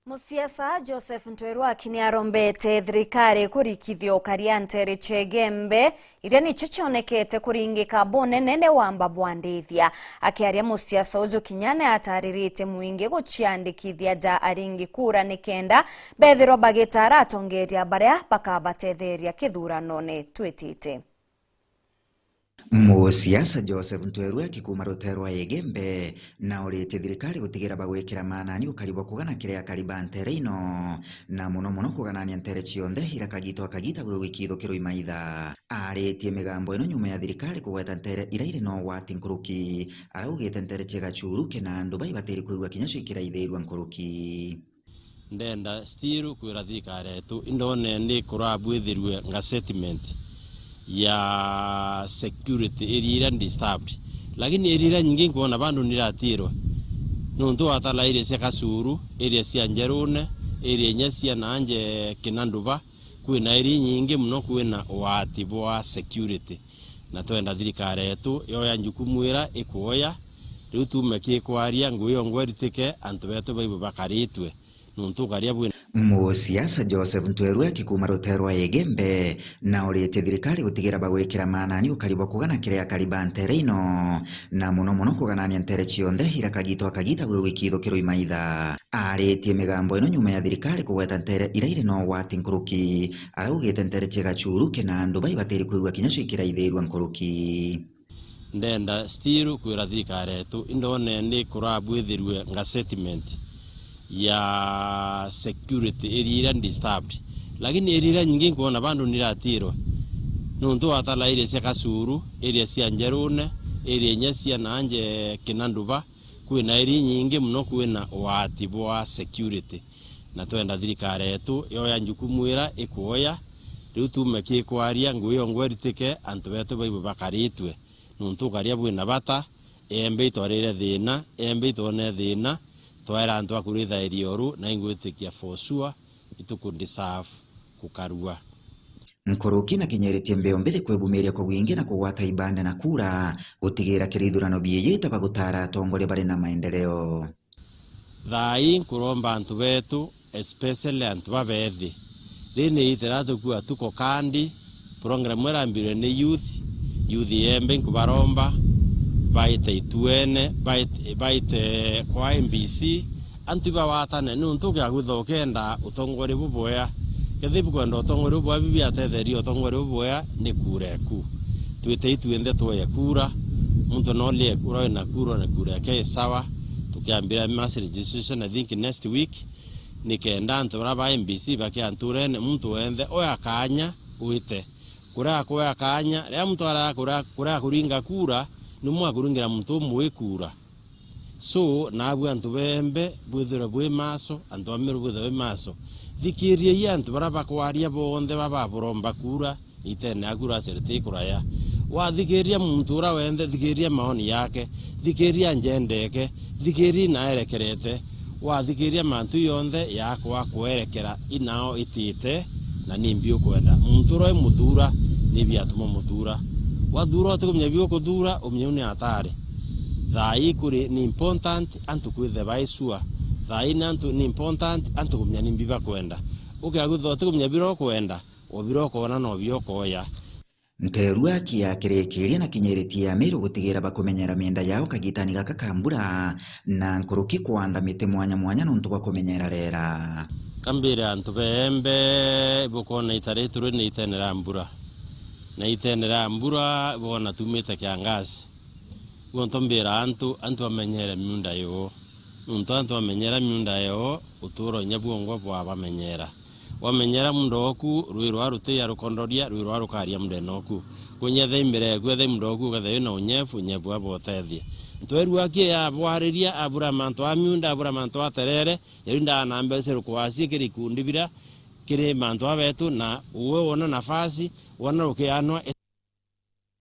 Musiasa Joseph Ntwerwaki niarombete thirikari kurikithio kariantere chegembe iria nicho cionekete kuringika bonenene wamba bwandithia. Akiaria musiasa uju Kinyane ataririte muingi guciandikithia ja aringi kura nikenda bethiro bagitara atongeria baria bakabatetheria kithuranone twitite. Musiasa Joseph Ntwerwaki kuma rutero rwa Egembe na urite thirikari gutigira bagwikira manani ukaribwa kugana kiria kariba ntere ino na muno kuganania ntere cionthe akagita gwikithukiro imaitha aritie migambo ino nyuma ya thirikari kugweta ntere iraire no wati nkuruki araugite ntere chega churuke na andu baibatiri kuigwa kinya cikira ithirwa nkuruki ndenda stiru kwira thirikari etu indone ndi kurabwithirwe nga settlement ya security area disturbed lakini area nyingi kuona bandu niratirwa nuntu atala area cia Kasuru area cia Njerune area nyacia nanje Kinanduva kwina area nyingi muno kwina wati bwa security na twenda thirikari etu yoya njukumwira ikuoya riu tumekie kwaria nguyo ngweritike antu betu baibu bakaritwe nuntu karia bwina. Musiasa Joseph Ntwerwaki kuma rutero rwa Egembe na urite thirikari gutigira bagwikira manani ukaribwa kugana kiria kariba ntere ino na muno kuganania ntere cionthe akagita gwikithukiro imaitha aritie migambo ino nyuma ya thirikari kugweta ntere iraire no wati nkuruki araugite ntere chega churuke na andu baibatiri kuigwa kinya cikira ithirwa nkuruki ndenda stiru kwira thirikari etu indone ndi kurabwithirwe nga settlement ya security area disturbed lakini area nyingi kuona bandu niratirwa nuntu atala area cia Kasuru area cia Njerune area nyacia nanje Kinanduva kwina area nyingi muno kwina wati bwa security na twenda thirikari etu yoya njukumwira ikuoya riu tumekie kwaria nguyo ngweritike antu betu baibu bakaritwe nuntu karia bwina bata embe itwarire thina embe itone thina twaira antu akuritha irioru na ingwitikia for sure itukundeserve kukarua nkuruki na kinyeritie mbeo mbere kwebumiria kugwingia na kugwata ibanda na kura gutigira kirithurano biyita bagutara atongore bari na maendeleo thai nkuromba antu betu especially antu babethi rine iterato kwa tuko kandi program erambire ni youth yembe nkubaromba baite ituene baite kwa MBC antu bawatane nuntu gya guthokenda utongore buboya kethibu kwenda utongore buboya bibi atetheri utongore buboya ni kureku twite ituende toye kura muntu no lie kura na kura ke sawa tukiambira mass registration I think next week nikenda antu raba MBC bakianturene muntu wende oya kanya uite kura kwa kanya ria muntu ara kura kuringa kura numwa kurungira muntu mwekura so nabwe antu bembe bwithira bwe maso antu ameru bwithira maso thikirie yantu baraba kwaria bonde baba buromba kura itene agura serete kuraya wa thikiria muntu ura wende thikiria maoni yake thikiria njendeke thikiria naerekerete wa thikiria mantu yonthe yakwa kwerekera inao itite na nimbio kwenda muntu ro muthura ni biatuma muthura wathura otukumya bio kuthura umnyune atare thai kuri ni important antu kwithe baisua thai nantu ni important antu kumya nimbiba kwenda ukagutho otukumya biro kwenda obiro kona no bio koya Ntwerwaki akirekeria na kinyeritie amiru gutigira bakumenyera mienda yao kagitani gaka kambura na nkuruki kwanda mite mwanya nuntu bakumenyera rera kambire antu bembe bukona itareture ni itenera mbura na itenera mbura bona tumite kiangazi gontombera antu amenyere miunda yo antu amenyera miunda yo uturo nyabwongo bwa bamenyera wamenyera mundoku ruiro arute ya rukondoria ruiro arukaria mndenoku kunyethe imbere gwethe mundoku gathe no nyefu nyebu abotethie Ntwerwaki ya bwariria abura manto amiunda abura manto aterere yerinda na mbese kwasi kiri kundibira kire manto abetu na uwe wona nafasi wana ukianwa